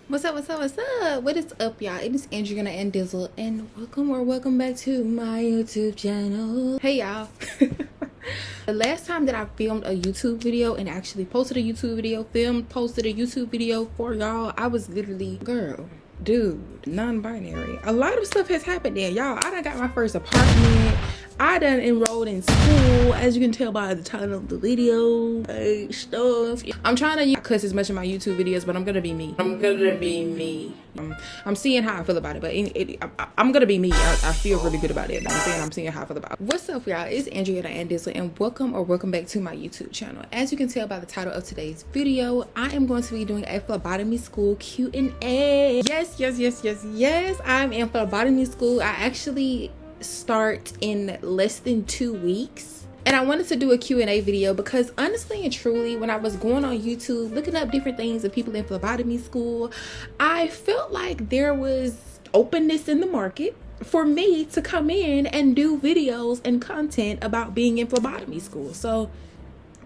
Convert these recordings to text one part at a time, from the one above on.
What's up, what's up, what's up? What is up, y'all? It is Andizzle and Andizzle, and welcome back to my YouTube channel. Hey, y'all. The last time that I filmed a YouTube video and actually posted a YouTube video, posted a YouTube video for y'all, I was literally, girl, dude, non-binary. A lot of stuff has happened there, y'all. I done got my first apartment. I done enrolled in school, as you can tell by the title of the video, stuff. I'm trying to cuss as much in my YouTube videos, but I'm gonna be me. I'm seeing how I feel about it, but I'm gonna be me. I feel really good about it. I'm seeing how I feel about it. What's up, y'all? It's Andrea and Andizzle, and welcome back to my YouTube channel. As you can tell by the title of today's video, I am going to be doing a phlebotomy school Q&A. Yes, I'm in phlebotomy school. I actually start in less than 2 weeks, and I wanted to do a Q&A video because honestly and truly, when I was going on YouTube looking up different things of people in phlebotomy school, I felt like there was openness in the market for me to come in and do videos and content about being in phlebotomy school. So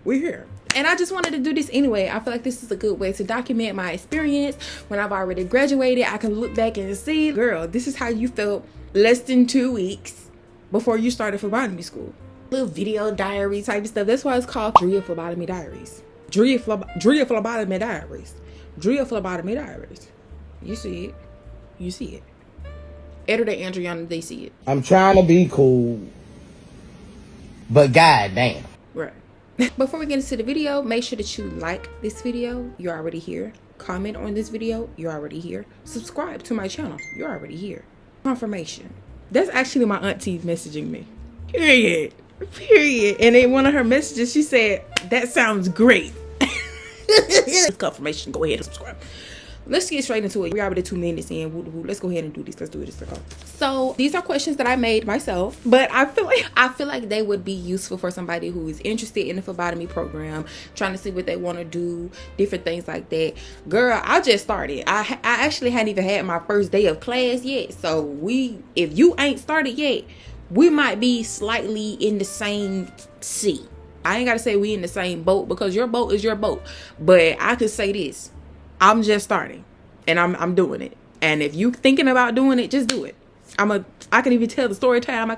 we're here, and I just wanted to do this anyway. I feel like this is a good way to document my experience. When I've already graduated, I can look back and see, girl, this is how you felt less than 2 weeks before you started phlebotomy school. Little video diary type of stuff. That's why it's called Drea Phlebotomy Diaries. Drea Phlebotomy Diaries. Drea Phlebotomy Diaries. You see it. You see it. Editor Andriana, they see it. I'm trying to be cool, but goddamn. Right. Before we get into the video, make sure that you like this video. You're already here. Comment on this video. You're already here. Subscribe to my channel. You're already here. Confirmation. That's actually my auntie messaging me. Period. And in one of her messages, she said, "That sounds great." Confirmation. Go ahead and subscribe. Let's get straight into it. We're already 2 minutes in. Let's go ahead and do this. Let's do this. So these are questions that I made myself, but I feel like they would be useful for somebody who is interested in the phlebotomy program, trying to see what they want to do, different things like that. Girl, I just started. I actually hadn't even had my first day of class yet. So if you ain't started yet, we might be slightly in the same sea. I ain't gotta say we in the same boat because your boat is your boat, but I could say this. I'm just starting, and I'm doing it. And if you thinking about doing it, just do it. I can even tell the story time.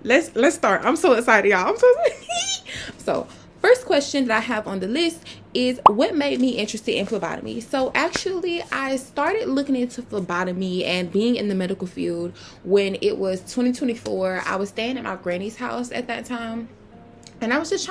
Let's start. I'm so excited, y'all. I'm so excited. So first question that I have on the list is, what made me interested in phlebotomy? So actually, I started looking into phlebotomy and being in the medical field when it was 2024. I was staying at my granny's house at that time, and I was just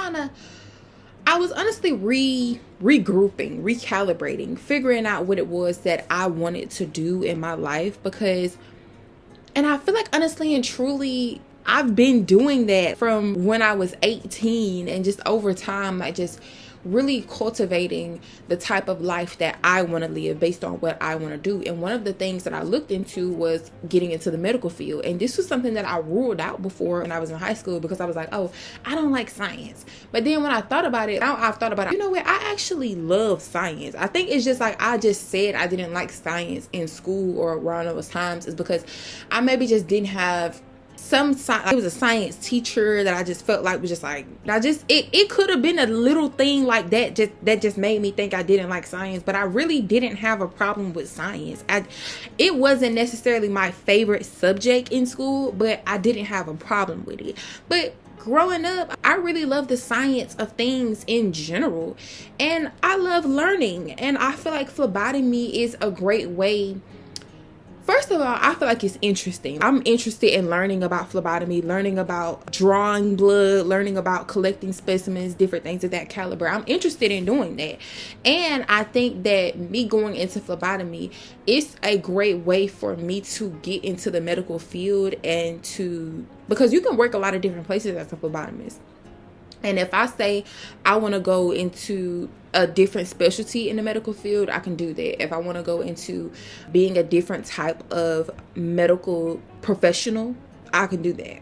I was honestly regrouping, recalibrating, figuring out what it was that I wanted to do in my life, and I feel like honestly and truly, I've been doing that from when I was 18, and just over time, like just really cultivating the type of life that I want to live based on what I want to do. And one of the things that I looked into was getting into the medical field. And this was something that I ruled out before when I was in high school, because I was like, oh, I don't like science. But then when I thought about it, you know what? I actually love science. I think it's just like I just said I didn't like science in school or around those times is because I maybe just didn't have it was a science teacher that I just felt like was just like, it could have been a little thing like that just made me think I didn't like science, but I really didn't have a problem with science. It wasn't necessarily my favorite subject in school, but I didn't have a problem with it. But growing up, I really love the science of things in general, and I love learning, and I feel like phlebotomy is a great way. First of all, I feel like it's interesting. I'm interested in learning about phlebotomy, learning about drawing blood, learning about collecting specimens, different things of that caliber. I'm interested in doing that. And I think that me going into phlebotomy is a great way for me to get into the medical field because you can work a lot of different places as a phlebotomist. And if I say I want to go into a different specialty in the medical field, I can do that. If I want to go into being a different type of medical professional, I can do that.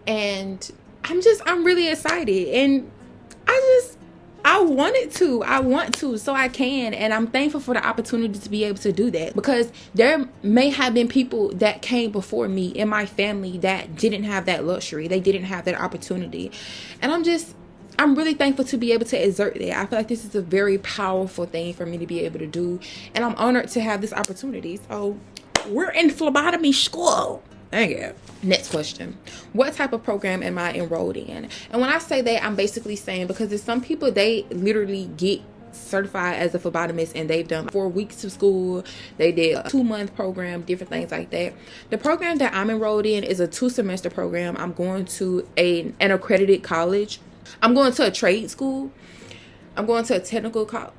And I'm really excited. And I want to, so I can. And I'm thankful for the opportunity to be able to do that, because there may have been people that came before me in my family that didn't have that luxury. They didn't have that opportunity. And I'm really thankful to be able to exert that. I feel like this is a very powerful thing for me to be able to do, and I'm honored to have this opportunity. So we're in phlebotomy school. Thank you. Next question. What type of program am I enrolled in? And when I say that, I'm basically saying, because there's some people, they literally get certified as a phlebotomist and they've done 4 weeks of school, they did a 2-month program, different things like that. The program that I'm enrolled in is a 2-semester program. I'm going to an accredited college. I'm going to a trade school. I'm going to a technical college.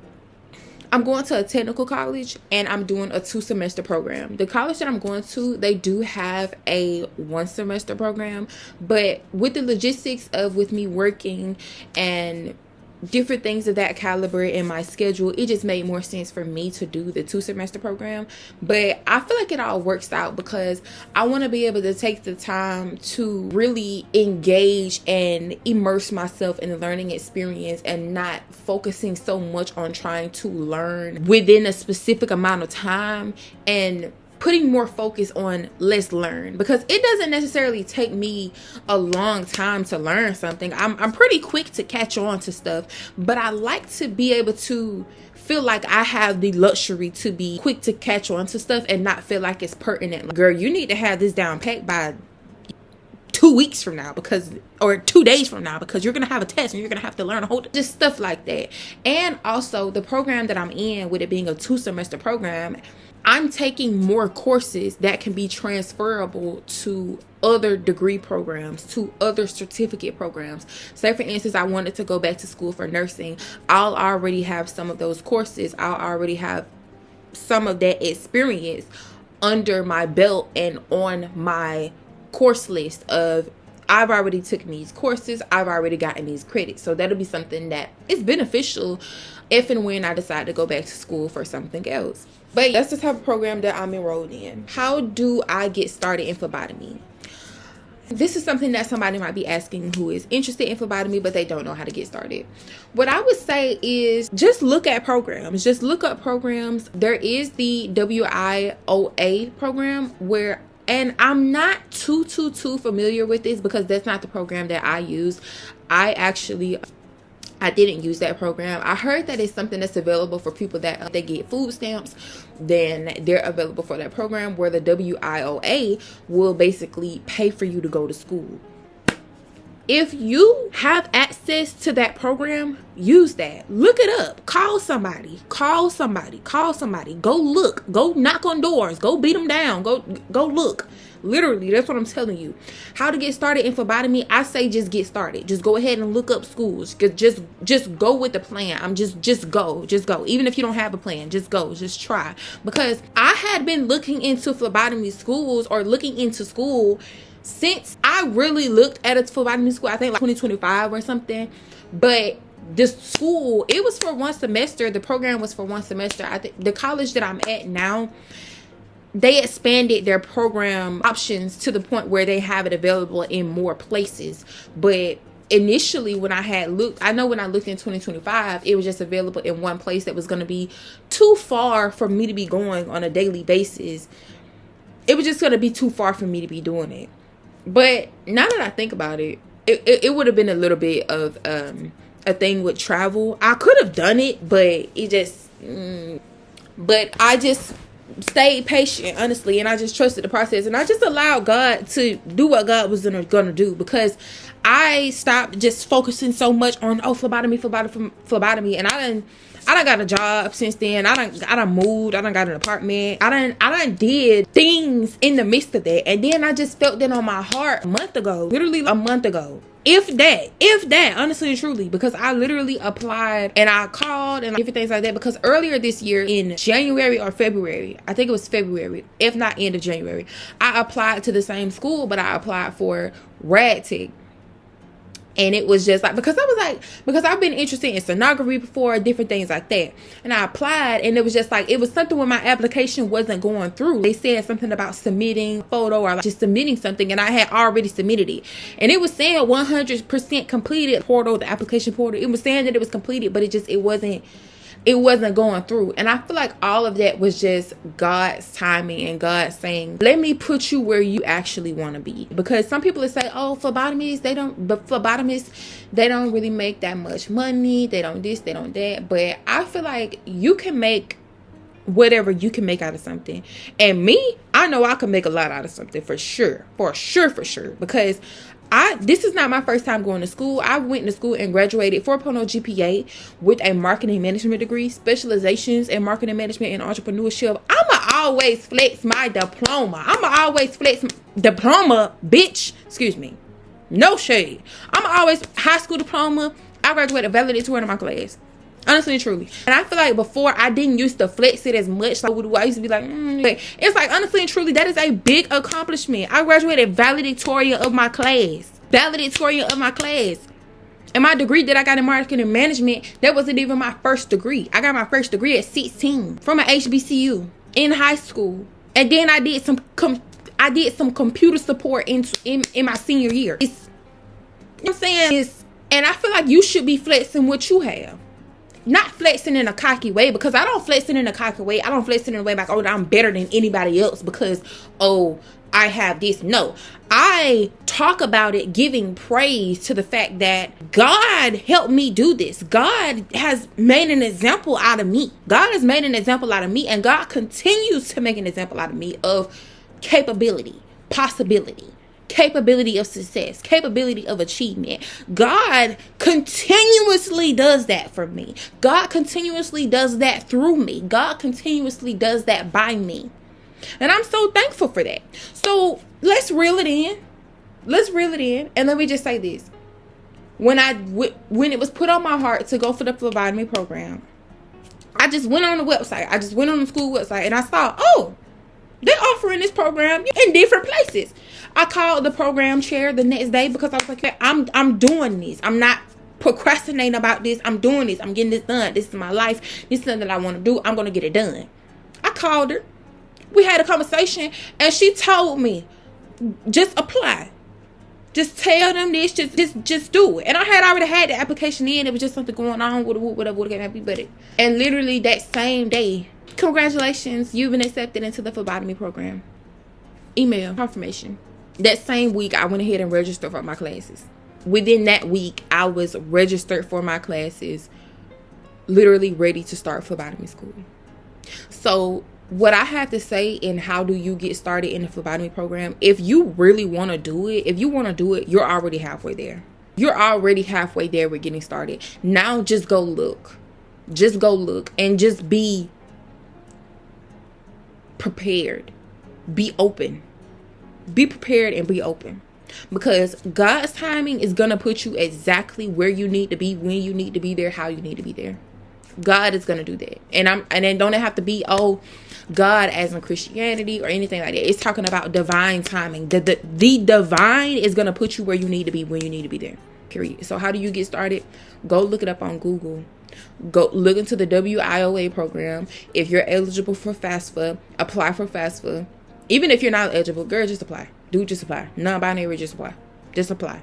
And I'm doing a 2-semester program. The college that I'm going to, they do have a 1-semester program, but with the logistics of with me working and different things of that caliber in my schedule, it just made more sense for me to do the 2-semester program. But I feel like it all works out because I want to be able to take the time to really engage and immerse myself in the learning experience and not focusing so much on trying to learn within a specific amount of time and putting more focus on let's learn, because it doesn't necessarily take me a long time to learn something. I'm pretty quick to catch on to stuff, but I like to be able to feel like I have the luxury to be quick to catch on to stuff and not feel like it's pertinent. Like, girl, you need to have this down packed by 2 weeks from now, or 2 days from now, because you're gonna have a test and you're gonna have to learn a whole, just stuff like that. And also the program that I'm in, with it being a 2-semester program, I'm taking more courses that can be transferable to other degree programs, to other certificate programs. Say for instance, I wanted to go back to school for nursing. I'll already have some of those courses. I'll already have some of that experience under my belt and on my course list of, I've already taken these courses, I've already gotten these credits. So that'll be something that is beneficial if and when I decide to go back to school for something else. But that's the type of program that I'm enrolled in. How do I get started in phlebotomy? This is something that somebody might be asking who is interested in phlebotomy, but they don't know how to get started. What I would say is just look at programs. Just look up programs. There is the WIOA program and I'm not too familiar with this because that's not the program that I use. I didn't use that program. I heard that it's something that's available for people that they get food stamps. Then they're available for that program, where the WIOA will basically pay for you to go to school. If you have access to that program, use that. Look it up. Call somebody. Go look. Go knock on doors. Go beat them down. Go look. Literally, that's what I'm telling you. How to get started in phlebotomy, I say just get started. Just go ahead and look up schools. Just go with the plan. Just go. Even if you don't have a plan, just go. Just try. Because I had been looking into phlebotomy schools, or looking into school, since I really looked at a phlebotomy school, I think like 2025 or something. But this school, it was for 1 semester. The program was for 1 semester. I think the college that I'm at now, they expanded their program options to the point where they have it available in more places. But initially, when I looked in 2025, it was just available in one place that was going to be too far for me to be going on a daily basis. It was just going to be too far for me to be doing it. But now that I think about it, it would have been a little bit of a thing with travel. I could have done it, but but I just stayed patient, honestly, and I just trusted the process, and I just allowed God to do what God was gonna do, because I stopped just focusing so much on phlebotomy, and I done got a job since then. I done moved. I done got an apartment. I done did things in the midst of that, and then I just felt that on my heart literally a month ago. If that, honestly and truly, because I literally applied and I called and different things like that, because earlier this year in January or February, I think it was February, if not end of January, I applied to the same school, but I applied for RadTech. And it was just like, because I've been interested in sonography before, different things like that. And I applied, and it was just like, it was something when my application wasn't going through. They said something about submitting a photo or like just submitting something, and I had already submitted it. And it was saying 100% completed the application portal. It was saying that it was completed, but it wasn't. it wasn't going through. And I feel like all of that was just God's timing and God saying, let me put you where you actually want to be. Because some people say, oh, phlebotomists, they don't really make that much money. They don't this, they don't that. But I feel like you can make whatever you can make out of something. And me, I know I can make a lot out of something for sure. Because this is not my first time going to school. I went to school and graduated 4.0 GPA with a marketing management degree, specializations in marketing management and entrepreneurship. I'ma always flex my diploma. Bitch. Excuse me. No shade. I'ma always high school diploma. I graduated valedictorian in my class. Honestly and truly. And I feel like before I didn't used to flex it as much. Like I used to be like, but it's like, honestly and truly, that is a big accomplishment. I graduated valedictorian of my class. And my degree that I got in marketing management, that wasn't even my first degree. I got my first degree at 16 from an HBCU in high school. And then I did some computer support in my senior year. You know what I'm saying? And I feel like you should be flexing what you have. Not flexing in a cocky way, because I don't flex it in a cocky way. I don't flex it in a way like, oh, I'm better than anybody else because, oh, I have this. No, I talk about it giving praise to the fact that God helped me do this. God has made an example out of me. And God continues to make an example out of me of capability, possibility, capability of success, capability of achievement. God continuously does that for me. God continuously does that through me. God continuously does that by me. And I'm so thankful for that. So let's reel it in. And let me just say this. When it was put on my heart to go for the phlebotomy program, I just went on the website. I just went on the school website and I saw, oh, they're offering this program in different places. I called the program chair the next day because I was like, I'm doing this. I'm not procrastinating about this. I'm doing this. I'm getting this done. This is my life. This is something that I want to do. I'm going to get it done. I called her. We had a conversation and she told me, just apply. Just tell them this. Just do it. And I had already had the application in. It was just something going on with whatever came up. And literally that same day, congratulations, you've been accepted into the phlebotomy program. Email confirmation. That same week, I went ahead and registered for my classes. Within that week, I was registered for my classes, literally ready to start phlebotomy school. So what I have to say in how do you get started in the phlebotomy program, if you really want to do it, you're already halfway there. You're already halfway there with getting started. Now just go look. And just be prepared. Be open. Be prepared and be open. Because God's timing is going to put you exactly where you need to be, when you need to be there, how you need to be there. God is going to do that. And then don't have to be, oh, God as in Christianity or anything like that. It's talking about divine timing. The divine is going to put you where you need to be, when you need to be there. Period. So how do you get started? Go look it up on Google. Go look into the WIOA program. If you're eligible for FAFSA, apply for FAFSA. Even if you're not eligible, girl, just apply. Just apply. Non-binary, just apply. Just apply.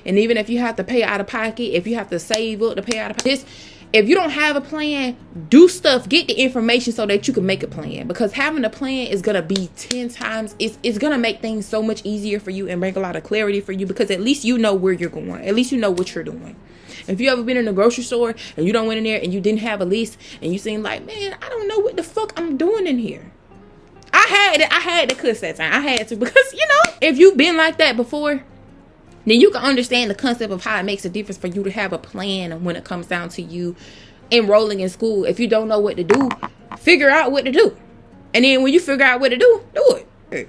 And even if you have to pay out of pocket, if you have to save up to pay out of pocket, if you don't have a plan, do stuff. Get the information so that you can make a plan. Because having a plan is going to be 10 times. It's going to make things so much easier for you and bring a lot of clarity for you. Because at least you know where you're going. At least you know what you're doing. If you ever been in a grocery store and you don't went in there and you didn't have a list and you seem like, man, I don't know what the fuck I'm doing in here. I had to cuss that time. I had to, because, if you've been like that before, then you can understand the concept of how it makes a difference for you to have a plan when it comes down to you enrolling in school. If you don't know what to do, figure out what to do. And then when you figure out what to do it.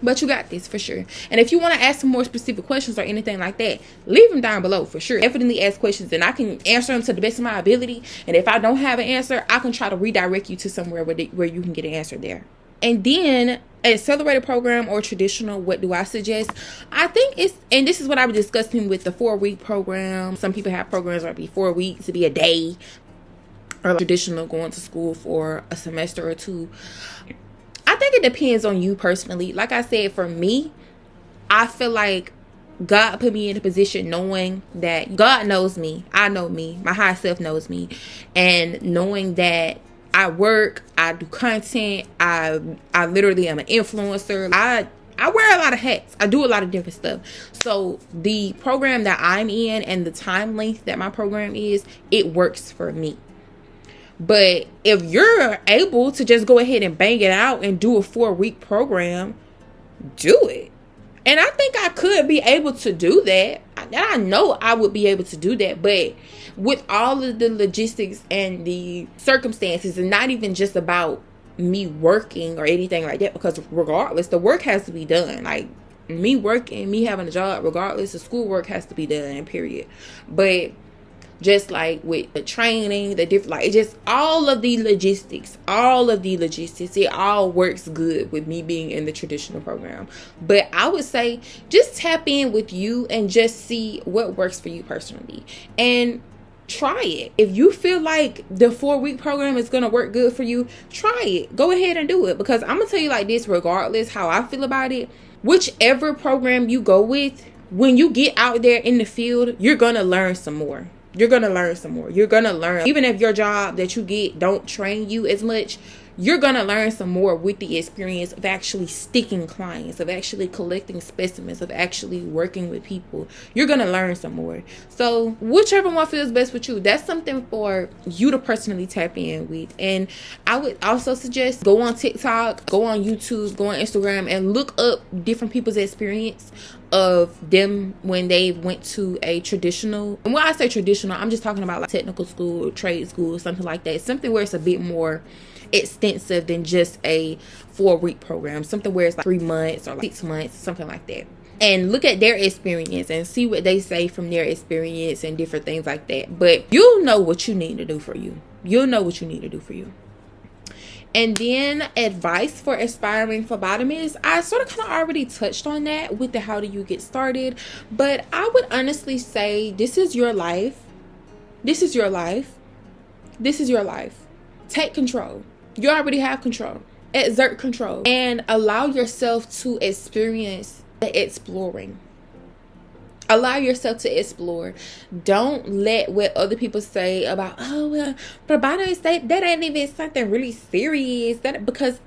But you got this for sure. And if you want to ask some more specific questions or anything like that, leave them down below for sure. Definitely ask questions and I can answer them to the best of my ability. And if I don't have an answer, I can try to redirect you to somewhere where you can get an answer there. And then an accelerated program or traditional, what do I suggest? I think and this is what I was discussing with the 4-week program. Some people have programs where it be 4 weeks, to be a day, or traditional going to school for a semester or two. I think it depends on you personally. Like I said, for me, I feel like God put me in a position knowing that God knows me. I know me. My higher self knows me. And knowing that I work, I do content, I literally am an influencer. I wear a lot of hats. I do a lot of different stuff. So the program that I'm in and the time length that my program is, it works for me. But if you're able to just go ahead and bang it out and do a 4-week program, do it. And I think I could be able to do that. I know I would be able to do that. But with all of the logistics and the circumstances, and not even just about me working or anything like that, because regardless, the work has to be done. Like, me working, me having a job, regardless, the schoolwork has to be done, period. But just like with the training, the different, like, just all of the logistics, it all works good with me being in the traditional program. But I would say just tap in with you and just see what works for you personally and try it. If you feel like the 4-week program is going to work good for you, try it. Go ahead and do it. Because I'm going to tell you like this, regardless how I feel about it, whichever program you go with, when you get out there in the field, you're going to learn some more. You're going to learn. Even if your job that you get don't train you as much, you're going to learn some more with the experience of actually sticking clients, of actually collecting specimens, of actually working with people. You're going to learn some more. So whichever one feels best with you, that's something for you to personally tap in with. And I would also suggest go on TikTok, go on YouTube, go on Instagram, and look up different people's experience of them when they went to a traditional. And when I say traditional, I'm just talking about like technical school, trade school, something like that. Something where it's a bit more extensive than just a 4-week program. Something where it's like 3 months or like 6 months, something like that. And look at their experience and see what they say from their experience and different things like that. But you'll know what you need to do for you. And then advice for aspiring phlebotomists. I sort of kind of already touched on that with the how do you get started. But I would honestly say this is your life. Take control. You already have control. Exert control. And allow yourself to experience the exploring. Allow yourself to explore. Don't let what other people say about, oh, well, phlebotomists, that ain't even something really serious. Because,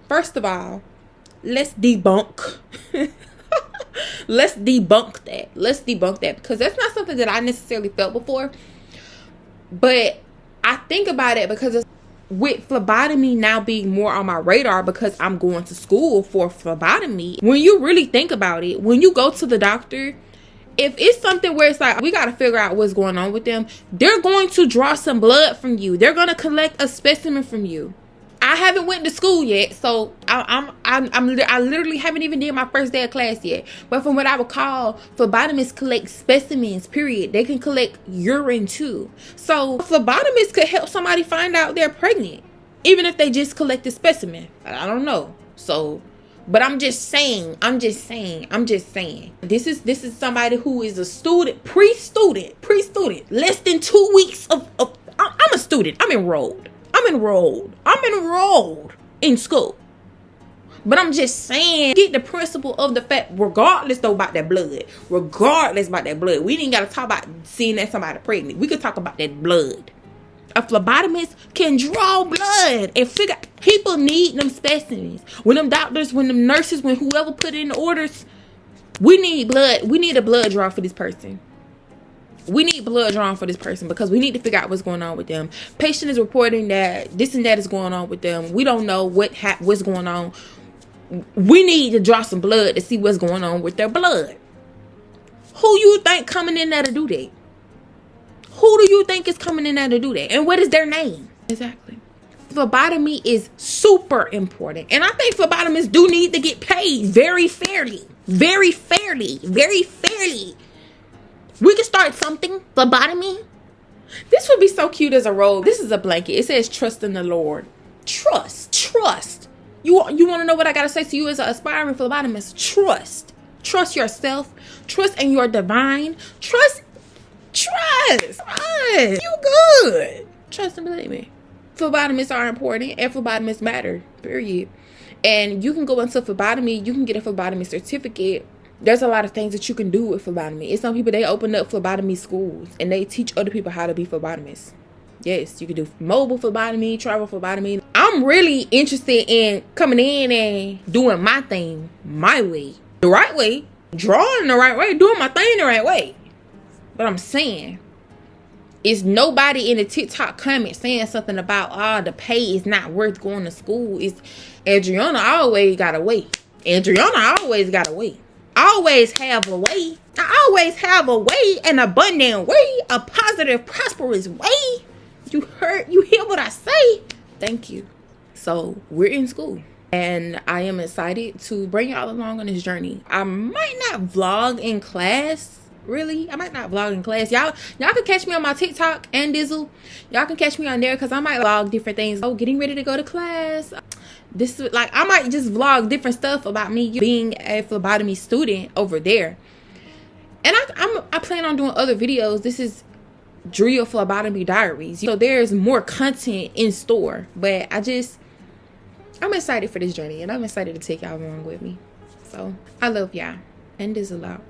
first of all, let's debunk. Let's debunk that. Because that's not something that I necessarily felt before. But I think about it because it's with phlebotomy now being more on my radar because I'm going to school for phlebotomy. When you really think about it, when you go to the doctor, if it's something where it's like, we got to figure out what's going on with them, they're going to draw some blood from you. They're going to collect a specimen from you. I haven't went to school yet, so I literally haven't even did my first day of class yet. But from what I recall, phlebotomists collect specimens, period. They can collect urine too. So phlebotomists could help somebody find out they're pregnant, even if they just collect a specimen. I don't know. So, but I'm just saying. This is somebody who is a student, pre-student, less than 2 weeks of I'm a student. I'm enrolled in school. But I'm just saying, get the principle of the fact, regardless about that blood, we ain't got to talk about seeing that somebody pregnant. We could talk about that blood. A phlebotomist can draw blood and figure, people need them specimens. When them doctors, when them nurses, when whoever put in the orders, we need blood. We need a blood draw for this person. Because we need to figure out what's going on with them. Patient is reporting that this and that is going on with them. We don't know what's going on. We need to draw some blood to see what's going on with their blood. Who you think coming in there to do that? Who do you think is coming in there to do that? And what is their name? Exactly. Phlebotomy is super important. And I think phlebotomists do need to get paid very fairly. We can start something. Phlebotomy. This would be so cute as a robe. This is a blanket. It says trust in the Lord. Trust. You want to know what I got to say to you as an aspiring phlebotomist? Trust yourself. Trust in your divine. Trust. You good. Trust and believe me. Phlebotomists are important and phlebotomists matter. Period. And you can go into phlebotomy. You can get a phlebotomy certificate there's a lot of things that you can do with phlebotomy. It's some people, they open up phlebotomy schools and they teach other people how to be phlebotomists. Yes, you can do mobile phlebotomy, travel phlebotomy. I'm really interested in coming in and doing my thing my way, the right way, drawing the right way, doing my thing the right way. But I'm saying, it's nobody in the TikTok comment saying something about, the pay is not worth going to school. It's Adriana always gotta wait. Adriana always gotta wait. Always have a way. I always have a way, an abundant way, a positive, prosperous way. You hear what I say? Thank you. So we're in school and I am excited to bring y'all along on this journey. I might not vlog in class. Really, I might not vlog in class. Y'all can catch me on my TikTok, Andizzle. Y'all can catch me on there because I might vlog different things. Oh, getting ready to go to class. This is like, I might just vlog different stuff about me being a phlebotomy student over there. And I plan on doing other videos. This is Drill Phlebotomy Diaries. So there's more content in store. But I'm excited for this journey and I'm excited to take y'all along with me. So I love y'all. Andizzle out.